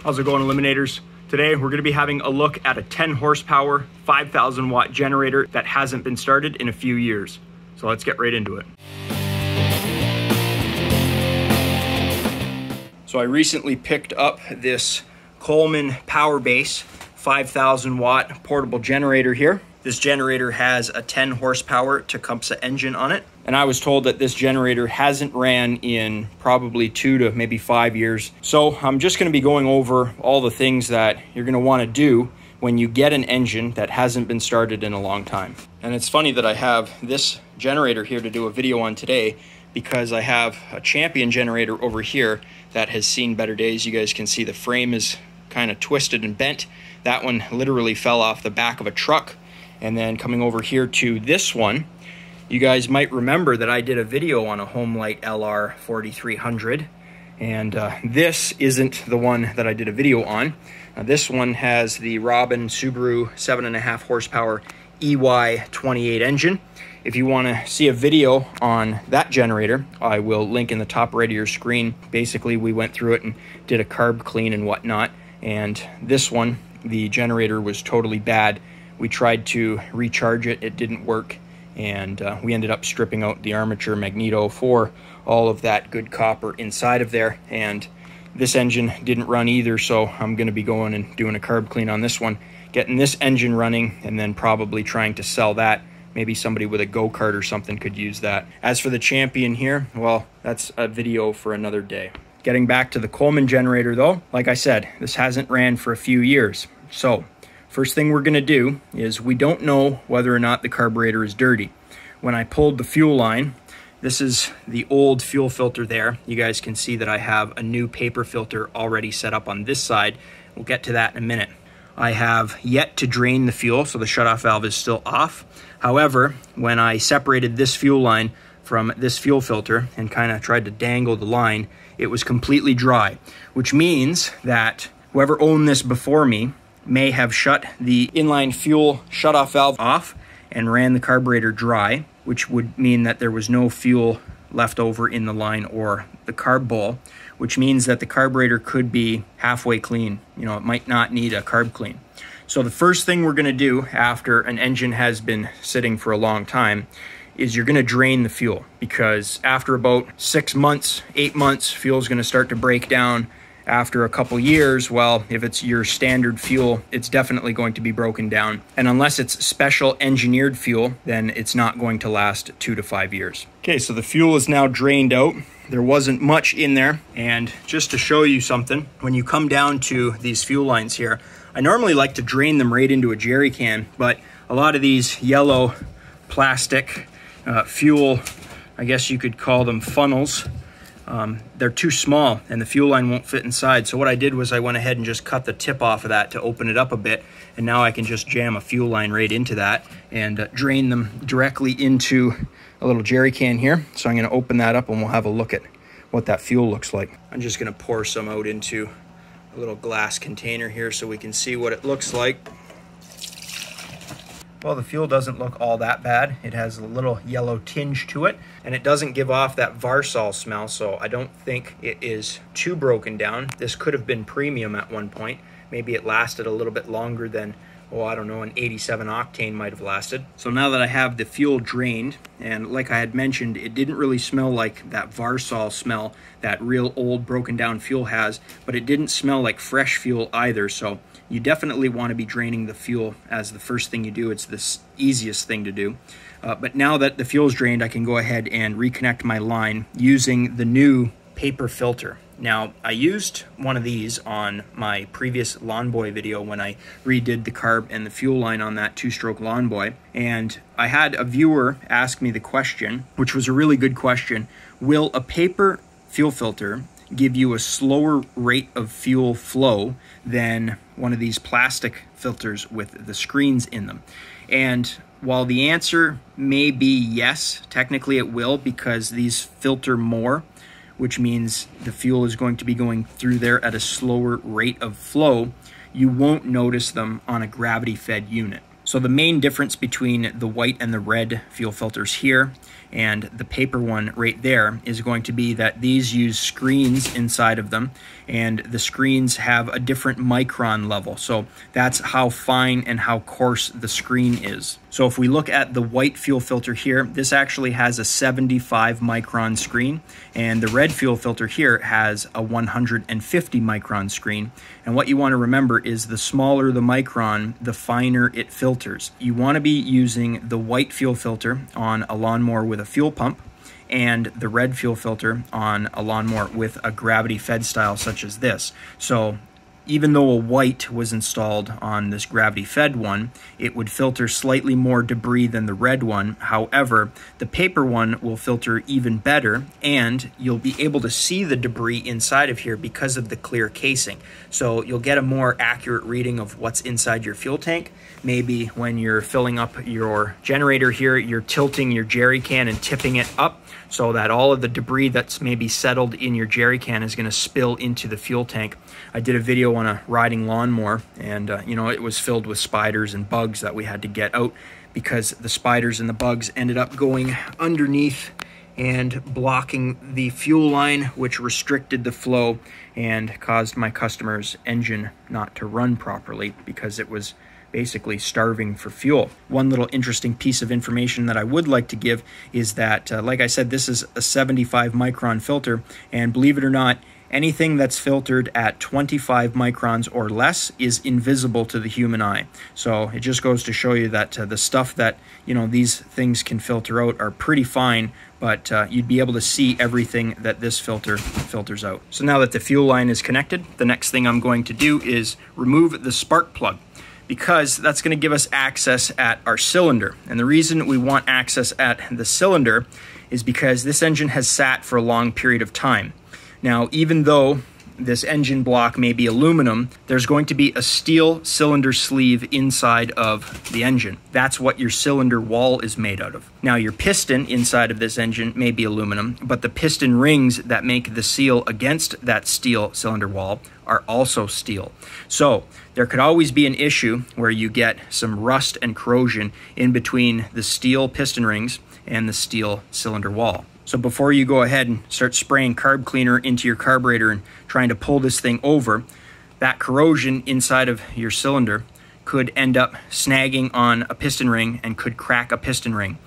How's it going, Eliminators? Today we're going to be having a look at a 10 horsepower, 5,000 watt generator that hasn't been started in a few years. So let's get right into it. So I recently picked up this Coleman power base 5,000 watt portable generator here. This generator has a 10 horsepower Tecumseh engine on it. And I was told that this generator hasn't ran in probably 2 to maybe 5 years. So I'm just going to be going over all the things that you're going to want to do when you get an engine that hasn't been started in a long time. And it's funny that I have this generator here to do a video on today, because I have a Champion generator over here that has seen better days. You guys can see the frame is kind of twisted and bent. That one literally fell off the back of a truck. And then coming over here to this one, you guys might remember that I did a video on a Homelight LR 4300, and this isn't the one that I did a video on. This one has the Robin Subaru 7.5 horsepower EY28 engine. If you want to see a video on that generator, I will link in the top right of your screen. Basically, we went through it and did a carb clean and whatnot. And this one, the generator was totally bad. We tried to recharge it, it didn't work, and we ended up stripping out the armature magneto for all of that good copper inside of there, and this engine didn't run either, so I'm going to be going and doing a carb clean on this one, getting this engine running, and then probably trying to sell that. Maybe somebody with a go-kart or something could use that. As for the Champion here, well, that's a video for another day. Getting back to the Coleman generator though, like I said, this hasn't ran for a few years, so first thing we're going to do is we don't know whether or not the carburetor is dirty. When I pulled the fuel line, this is the old fuel filter there. You guys can see that I have a new paper filter already set up on this side. We'll get to that in a minute. I have yet to drain the fuel, so the shutoff valve is still off. However, when I separated this fuel line from this fuel filter and kind of tried to dangle the line, it was completely dry, which means that whoever owned this before me may have shut the inline fuel shutoff valve off and ran the carburetor dry, which would mean that there was no fuel left over in the line or the carb bowl, which means that the carburetor could be halfway clean. You know, it might not need a carb clean. So the first thing we're going to do after an engine has been sitting for a long time is you're going to drain the fuel, because after about 6 months, 8 months, fuel is going to start to break down. After a couple years, well, if it's your standard fuel, it's definitely going to be broken down. And unless it's special engineered fuel, then it's not going to last 2 to 5 years. Okay, so the fuel is now drained out. There wasn't much in there. And just to show you something, when you come down to these fuel lines here, I normally like to drain them right into a jerry can, but a lot of these yellow plastic fuel, I guess you could call them funnels, they're too small and the fuel line won't fit inside. So what I did was I went ahead and just cut the tip off of that to open it up a bit. And now I can just jam a fuel line right into that and drain them directly into a little jerry can here. So I'm going to open that up and we'll have a look at what that fuel looks like. I'm just going to pour some out into a little glass container here so we can see what it looks like. Well, the fuel doesn't look all that bad. It has a little yellow tinge to it, and it doesn't give off that Varsol smell, so I don't think it is too broken down. This could have been premium at one point. Maybe it lasted a little bit longer than, oh, I don't know, an 87 octane might have lasted. So now that I have the fuel drained, and like I had mentioned, it didn't really smell like that Varsol smell that real old broken down fuel has, but it didn't smell like fresh fuel either, so you definitely want to be draining the fuel as the first thing you do. It's the easiest thing to do. But now that the fuel's drained, I can go ahead and reconnect my line using the new paper filter. Now, I used one of these on my previous Lawn Boy video when I redid the carb and the fuel line on that 2-stroke Lawn Boy. And I had a viewer ask me the question, which was a really good question: will a paper fuel filter give you a slower rate of fuel flow than one of these plastic filters with the screens in them? And while the answer may be yes, technically it will, because these filter more, which means the fuel is going to be going through there at a slower rate of flow, you won't notice them on a gravity-fed unit. So the main difference between the white and the red fuel filters here and the paper one right there is going to be that these use screens inside of them, and the screens have a different micron level. So that's how fine and how coarse the screen is. So if we look at the white fuel filter here, this actually has a 75 micron screen, and the red fuel filter here has a 150 micron screen. And what you want to remember is the smaller the micron, the finer it filters. You want to be using the white fuel filter on a lawnmower with a fuel pump, and the red fuel filter on a lawnmower with a gravity fed style such as this. So even though a white was installed on this gravity fed one, it would filter slightly more debris than the red one. However, the paper one will filter even better, and you'll be able to see the debris inside of here because of the clear casing. So you'll get a more accurate reading of what's inside your fuel tank. Maybe when you're filling up your generator here, you're tilting your jerry can and tipping it up so that all of the debris that's maybe settled in your jerry can is going to spill into the fuel tank. I did a video on a riding lawnmower, and you know, it was filled with spiders and bugs that we had to get out because the spiders and the bugs ended up going underneath and blocking the fuel line, which restricted the flow and caused my customer's engine not to run properly because it was basically starving for fuel. One little interesting piece of information that I would like to give is that, like I said, this is a 75 micron filter, and believe it or not, anything that's filtered at 25 microns or less is invisible to the human eye. So it just goes to show you that the stuff that, you know, these things can filter out are pretty fine, but you'd be able to see everything that this filter filters out. So now that the fuel line is connected, the next thing I'm going to do is remove the spark plug, because that's going to give us access at our cylinder. And the reason we want access at the cylinder is because this engine has sat for a long period of time. Now, even though this engine block may be aluminum, there's going to be a steel cylinder sleeve inside of the engine. That's what your cylinder wall is made out of. Now, your piston inside of this engine may be aluminum, but the piston rings that make the seal against that steel cylinder wall are also steel. So there could always be an issue where you get some rust and corrosion in between the steel piston rings and the steel cylinder wall. So before you go ahead and start spraying carb cleaner into your carburetor and trying to pull this thing over, that corrosion inside of your cylinder could end up snagging on a piston ring and could crack a piston ring.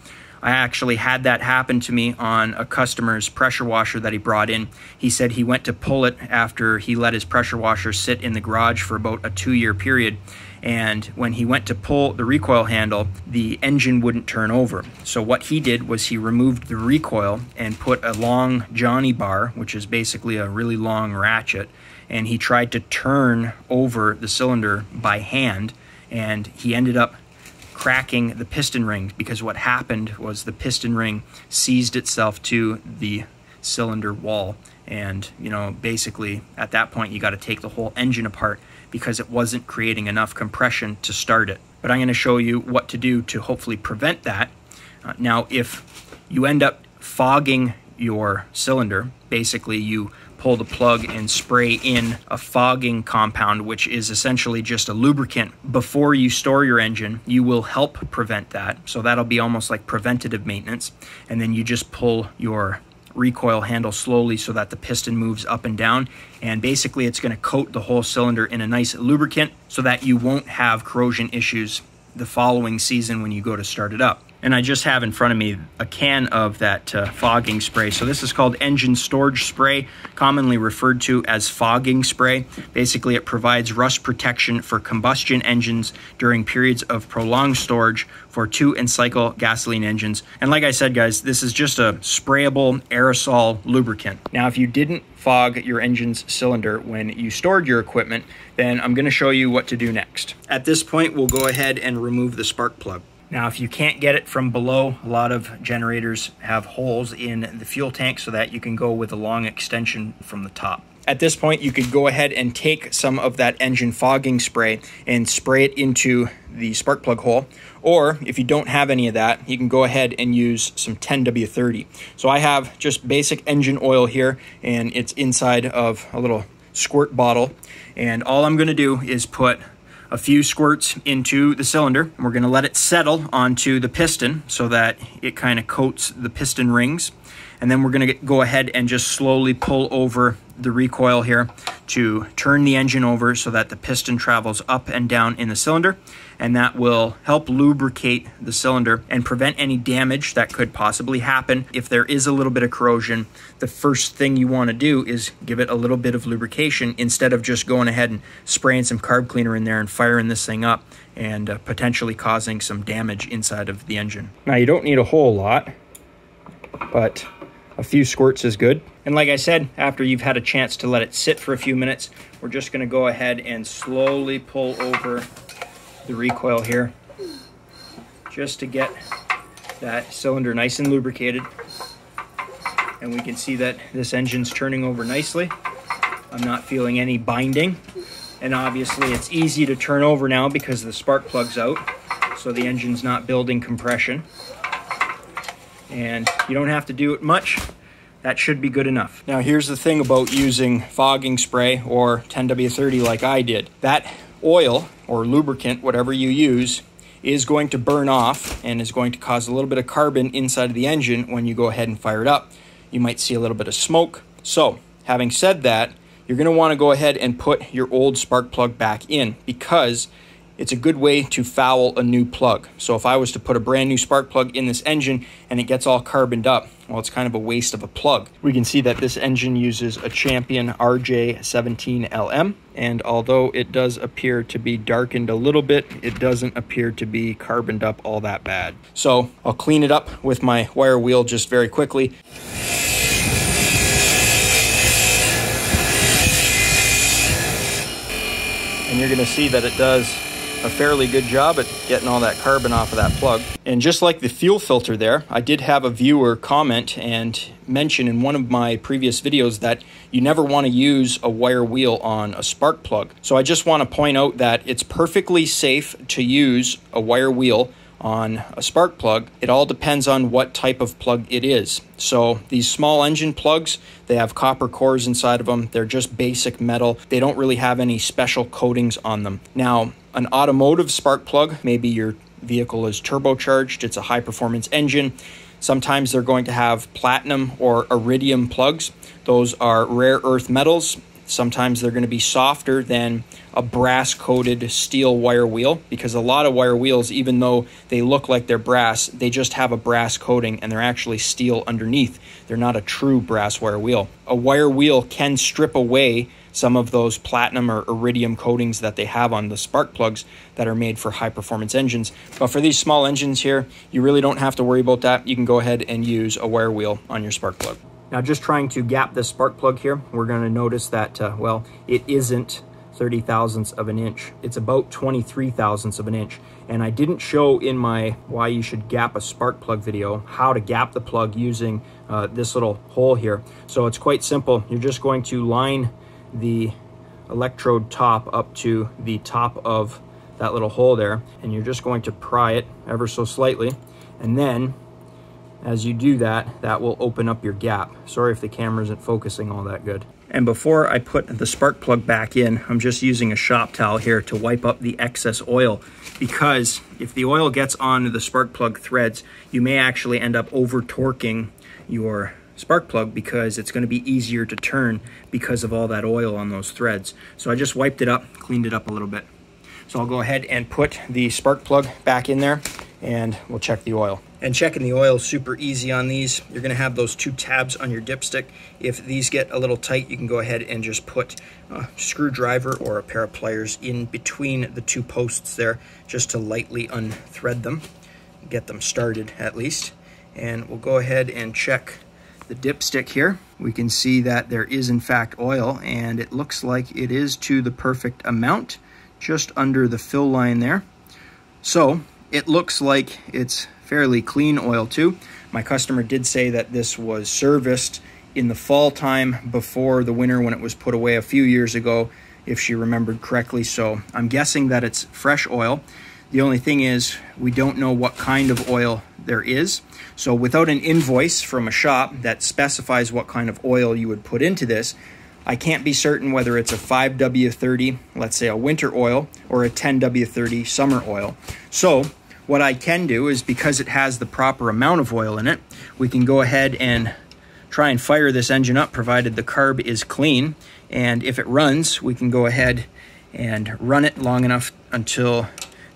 I actually had that happen to me on a customer's pressure washer that he brought in. He said he went to pull it after he let his pressure washer sit in the garage for about a 2-year period. And when he went to pull the recoil handle, the engine wouldn't turn over. So what he did was he removed the recoil and put a long Johnny bar, which is basically a really long ratchet, and he tried to turn over the cylinder by hand, and he ended up cracking the piston ring, because what happened was the piston ring seized itself to the cylinder wall. And, you know, basically at that point you got to take the whole engine apart because it wasn't creating enough compression to start it. But I'm going to show you what to do to hopefully prevent that. Now, if you end up fogging your cylinder, basically you pull the plug and spray in a fogging compound, which is essentially just a lubricant before you store your engine, you will help prevent that. So that'll be almost like preventative maintenance. And then you just pull your recoil handle slowly so that the piston moves up and down, and basically it's going to coat the whole cylinder in a nice lubricant so that you won't have corrosion issues the following season when you go to start it up. And I just have in front of me a can of that fogging spray. So this is called engine storage spray, commonly referred to as fogging spray. Basically, it provides rust protection for combustion engines during periods of prolonged storage for 2 and cycle gasoline engines. And like I said, guys, this is just a sprayable aerosol lubricant. Now, if you didn't fog your engine's cylinder when you stored your equipment, then I'm going to show you what to do next. At this point, we'll go ahead and remove the spark plug. Now, if you can't get it from below, a lot of generators have holes in the fuel tank so that you can go with a long extension from the top. At this point, you could go ahead and take some of that engine fogging spray and spray it into the spark plug hole. Or if you don't have any of that, you can go ahead and use some 10W30. So I have just basic engine oil here, and it's inside of a little squirt bottle. And all I'm going to do is put a few squirts into the cylinder, and we're going to let it settle onto the piston so that it kind of coats the piston rings. And then we're going to go ahead and just slowly pull over the recoil here to turn the engine over so that the piston travels up and down in the cylinder, and that will help lubricate the cylinder and prevent any damage that could possibly happen. If there is a little bit of corrosion, the first thing you want to do is give it a little bit of lubrication instead of just going ahead and spraying some carb cleaner in there and firing this thing up and potentially causing some damage inside of the engine. Now, you don't need a whole lot, but a few squirts is good. And like I said, after you've had a chance to let it sit for a few minutes, we're just going to go ahead and slowly pull over the recoil here just to get that cylinder nice and lubricated. And we can see that this engine's turning over nicely. I'm not feeling any binding. And obviously it's easy to turn over now because the spark plug's out, so the engine's not building compression. And you don't have to do it much. That should be good enough. Now here's the thing about using fogging spray or 10W30 like I did. That oil or lubricant, whatever you use, is going to burn off and is going to cause a little bit of carbon inside of the engine when you go ahead and fire it up. You might see a little bit of smoke. So having said that, you're going to want to go ahead and put your old spark plug back in, because it's a good way to foul a new plug. So if I was to put a brand new spark plug in this engine and it gets all carboned up, well, it's kind of a waste of a plug. We can see that this engine uses a Champion RJ17LM, and although it does appear to be darkened a little bit, it doesn't appear to be carboned up all that bad. So I'll clean it up with my wire wheel just very quickly. And you're going to see that it does a fairly good job at getting all that carbon off of that plug. And just like the fuel filter there, I did have a viewer comment and mention in one of my previous videos that you never want to use a wire wheel on a spark plug. So I just want to point out that it's perfectly safe to use a wire wheel on a spark plug. It all depends on what type of plug it is. So these small engine plugs, they have copper cores inside of them. They're just basic metal. They don't really have any special coatings on them. Now, an automotive spark plug, maybe your vehicle is turbocharged, it's a high performance engine. Sometimes they're going to have platinum or iridium plugs. Those are rare earth metals. Sometimes they're going to be softer than a brass-coated steel wire wheel, because a lot of wire wheels, even though they look like they're brass, they just have a brass coating and they're actually steel underneath. They're not a true brass wire wheel. A wire wheel can strip away some of those platinum or iridium coatings that they have on the spark plugs that are made for high-performance engines. But for these small engines here, you really don't have to worry about that. You can go ahead and use a wire wheel on your spark plug. Now, just trying to gap this spark plug here, we're going to notice that, well, it isn't 30 thousandths of an inch. It's about 23 thousandths of an inch. And I didn't show in my why you should gap a spark plug video how to gap the plug using this little hole here. So it's quite simple. You're just going to line the electrode top up to the top of that little hole there, and you're just going to pry it ever so slightly, and then as you do that, that will open up your gap. Sorry if the camera isn't focusing all that good. And before I put the spark plug back in, I'm just using a shop towel here to wipe up the excess oil, because if the oil gets on the spark plug threads, you may actually end up over torquing your spark plug, because it's going to be easier to turn because of all that oil on those threads. So I just wiped it up, cleaned it up a little bit. So I'll go ahead and put the spark plug back in there and we'll check the oil. And checking the oil is super easy on these. You're going to have those two tabs on your dipstick. If these get a little tight, you can go ahead and just put a screwdriver or a pair of pliers in between the two posts there, just to lightly unthread them, get them started at least. And we'll go ahead and check the dipstick here. We can see that there is in fact oil, and it looks like it is to the perfect amount, just under the fill line there. So it looks like it's fairly clean oil too. My customer did say that this was serviced in the fall time before the winter when it was put away a few years ago, if she remembered correctly. So I'm guessing that it's fresh oil. The only thing is, we don't know what kind of oil there is. So without an invoice from a shop that specifies what kind of oil you would put into this, I can't be certain whether it's a 5W30, let's say a winter oil, or a 10W30 summer oil. So what I can do is, because it has the proper amount of oil in it, we can go ahead and try and fire this engine up provided the carb is clean. And if it runs, we can go ahead and run it long enough until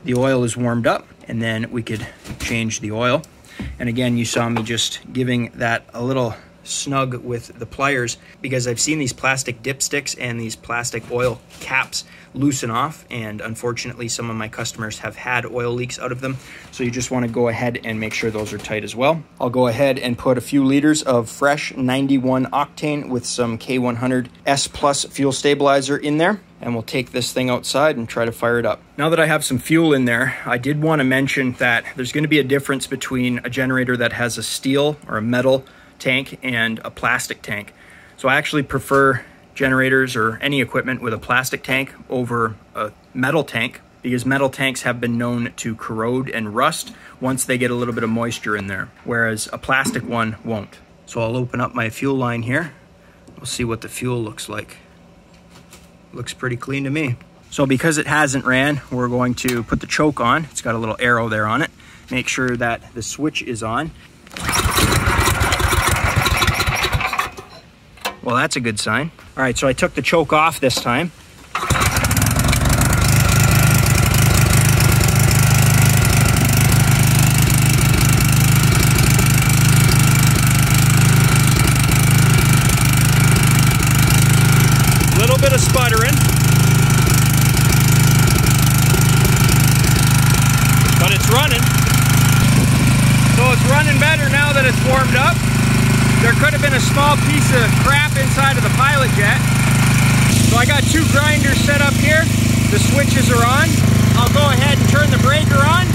the oil is warmed up, and then we could change the oil. And again, you saw me just giving that a little snug with the pliers, because I've seen these plastic dipsticks and these plastic oil caps loosen off, and unfortunately some of my customers have had oil leaks out of them. So you just want to go ahead and make sure those are tight as well. I'll go ahead and put a few liters of fresh 91 octane with some K100 S Plus fuel stabilizer in there, and we'll take this thing outside and try to fire it up. Now that I have some fuel in there, I did want to mention that there's going to be a difference between a generator that has a steel or a metal tank and a plastic tank. So I actually prefer generators or any equipment with a plastic tank over a metal tank, because metal tanks have been known to corrode and rust once they get a little bit of moisture in there, whereas a plastic one won't. So I'll open up my fuel line here. We'll see what the fuel looks like. Looks pretty clean to me. So because it hasn't ran, we're going to put the choke on. It's got a little arrow there on it. Make sure that the switch is on. Well, that's a good sign. All right, so I took the choke off this time. Little bit of sputtering, but it's running. So it's running better now that it's warmed up. There could have been a small piece of crap inside of the pilot jet. So I got two grinders set up here. The switches are on. I'll go ahead and turn the breaker on.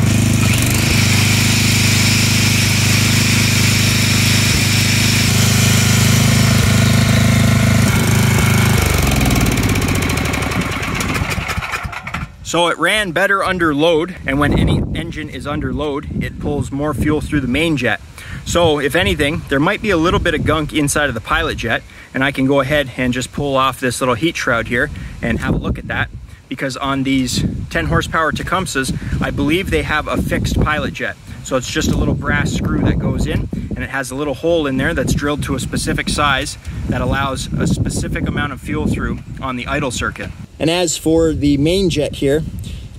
So it ran better under load, and when any engine is under load, it pulls more fuel through the main jet. So if anything, there might be a little bit of gunk inside of the pilot jet, and I can go ahead and just pull off this little heat shroud here and have a look at that, because on these 10 horsepower Tecumsehs, I believe they have a fixed pilot jet. So it's just a little brass screw that goes in, and it has a little hole in there that's drilled to a specific size that allows a specific amount of fuel through on the idle circuit. And as for the main jet here,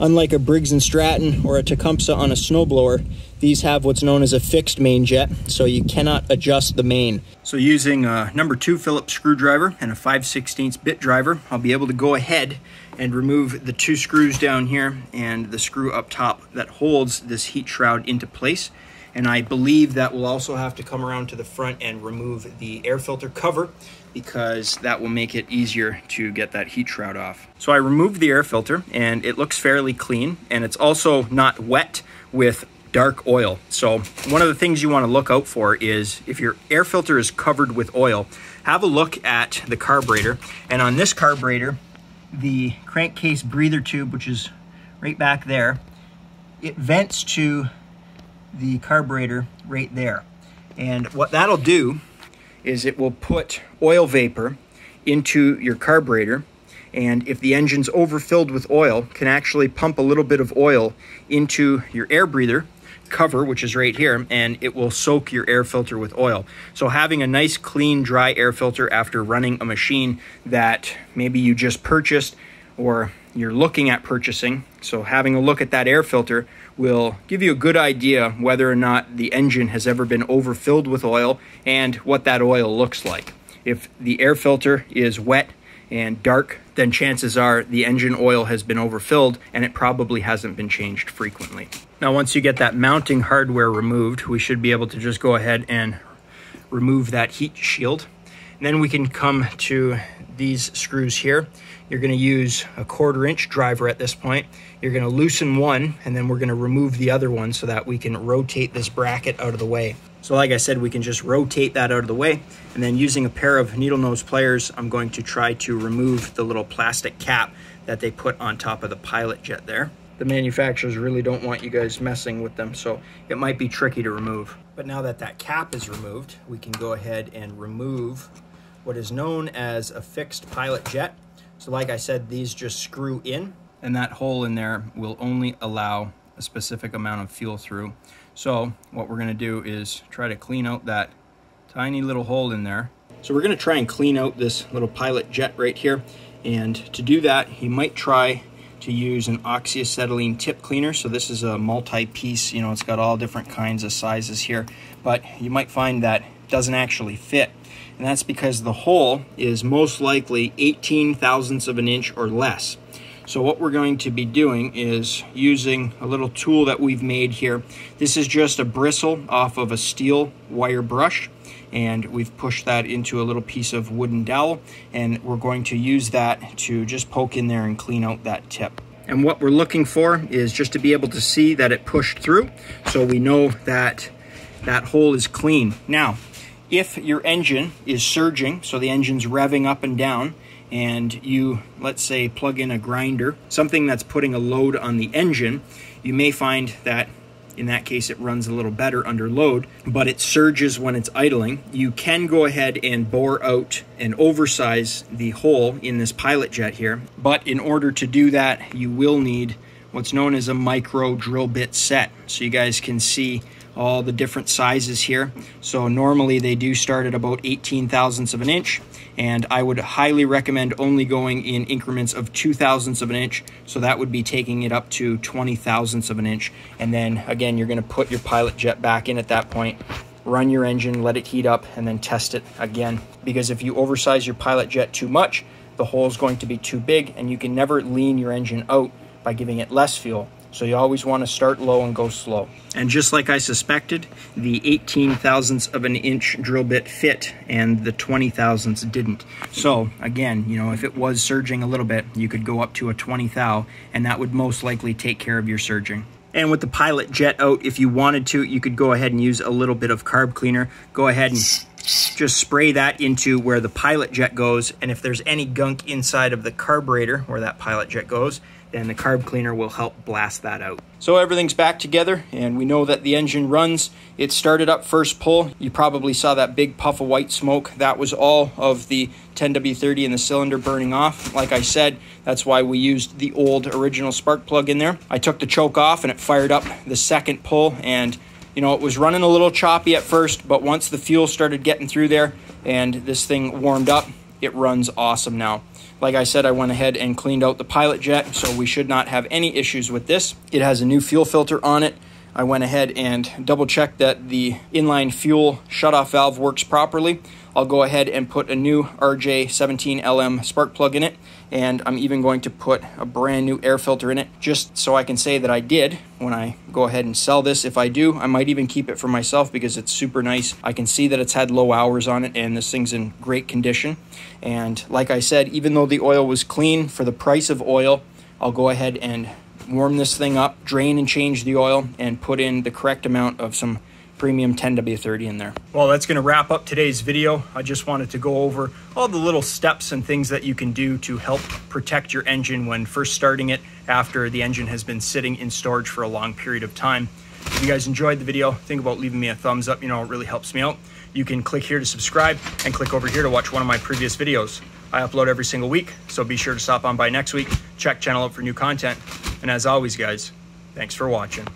unlike a Briggs & Stratton or a Tecumseh on a snowblower, these have what's known as a fixed main jet, so you cannot adjust the main. So using a number 2 Phillips screwdriver and a 5/16 bit driver, I'll be able to go ahead and remove the 2 screws down here and the screw up top that holds this heat shroud into place. And I believe that we'll also have to come around to the front and remove the air filter cover, because that will make it easier to get that heat shroud off. So I removed the air filter and it looks fairly clean, and it's also not wet with dark oil. So one of the things you want to look out for is if your air filter is covered with oil, have a look at the carburetor. And on this carburetor, the crankcase breather tube, which is right back there, it vents to the carburetor right there. And what that'll do is it will put oil vapor into your carburetor, and if the engine's overfilled with oil, can actually pump a little bit of oil into your air breather cover, which is right here, and it will soak your air filter with oil. So having a nice clean dry air filter after running a machine that maybe you just purchased or you're looking at purchasing, so having a look at that air filter will give you a good idea whether or not the engine has ever been overfilled with oil and what that oil looks like. If the air filter is wet and dark, then chances are the engine oil has been overfilled and it probably hasn't been changed frequently. Now, once you get that mounting hardware removed, we should be able to just go ahead and remove that heat shield. And then we can come to these screws here. You're going to use a 1/4 inch driver at this point. You're going to loosen one, and then we're going to remove the other one so that we can rotate this bracket out of the way. So like I said, we can just rotate that out of the way, and then using a pair of needle nose pliers, I'm going to try to remove the little plastic cap that they put on top of the pilot jet there. The manufacturers really don't want you guys messing with them, so it might be tricky to remove. But now that that cap is removed, we can go ahead and remove what is known as a fixed pilot jet. So like I said, these just screw in, and that hole in there will only allow a specific amount of fuel through. So what we're going to do is try to clean out that Tiny little hole in there. So we're going to try and clean out this little pilot jet right here. And to do that, you might try to use an oxyacetylene tip cleaner. So this is a multi-piece, you know, it's got all different kinds of sizes here, but you might find that it doesn't actually fit. And that's because the hole is most likely 18 thousandths of an inch or less. So what we're going to be doing is using a little tool that we've made here. This is just a bristle off of a steel wire brush, and we've pushed that into a little piece of wooden dowel, and we're going to use that to just poke in there and clean out that tip. And what we're looking for is just to be able to see that it pushed through, so we know that that hole is clean. Now, if your engine is surging, so the engine's revving up and down, and you, let's say, plug in a grinder, something that's putting a load on the engine, you may find that in that case it runs a little better under load, but it surges when it's idling. You can go ahead and bore out and oversize the hole in this pilot jet here, but in order to do that, you will need what's known as a micro drill bit set. So you guys can see all the different sizes here. So normally they do start at about 18 thousandths of an inch, and I would highly recommend only going in increments of 2 thousandths of an inch. So that would be taking it up to 20 thousandths of an inch. And then again, you're gonna put your pilot jet back in at that point, run your engine, let it heat up, and then test it again. Because if you oversize your pilot jet too much, the hole is going to be too big, and you can never lean your engine out by giving it less fuel. So you always want to start low and go slow. And just like I suspected, the 18 thousandths of an inch drill bit fit and the 20 thousandths didn't. So again, you know, if it was surging a little bit, you could go up to a 20 thou, and that would most likely take care of your surging. And with the pilot jet out, if you wanted to, you could go ahead and use a little bit of carb cleaner. Go ahead and just spray that into where the pilot jet goes, and if there's any gunk inside of the carburetor where that pilot jet goes, then the carb cleaner will help blast that out. So everything's back together, and we know that the engine runs. It started up first pull. You probably saw that big puff of white smoke. That was all of the 10W30 in the cylinder burning off. Like I said, that's why we used the old original spark plug in there. I took the choke off and it fired up the second pull, and you know, it was running a little choppy at first, but once the fuel started getting through there and this thing warmed up, it runs awesome now. Like I said, I went ahead and cleaned out the pilot jet, so we should not have any issues with this. It has a new fuel filter on it. I went ahead and double checked that the inline fuel shutoff valve works properly. I'll go ahead and put a new RJ17LM spark plug in it, and I'm even going to put a brand new air filter in it, just so I can say that I did when I go ahead and sell this. If I do, I might even keep it for myself because it's super nice. I can see that it's had low hours on it, and this thing's in great condition. And like I said, even though the oil was clean, for the price of oil, I'll go ahead and warm this thing up, drain and change the oil, and put in the correct amount of some premium 10W30 in there. Well, that's going to wrap up today's video. I just wanted to go over all the little steps and things that you can do to help protect your engine when first starting it after the engine has been sitting in storage for a long period of time. If you guys enjoyed the video, think about leaving me a thumbs up. You know, it really helps me out. You can click here to subscribe and click over here to watch one of my previous videos. I upload every single week, so be sure to stop on by next week, check channel out for new content. And as always, guys, thanks for watching.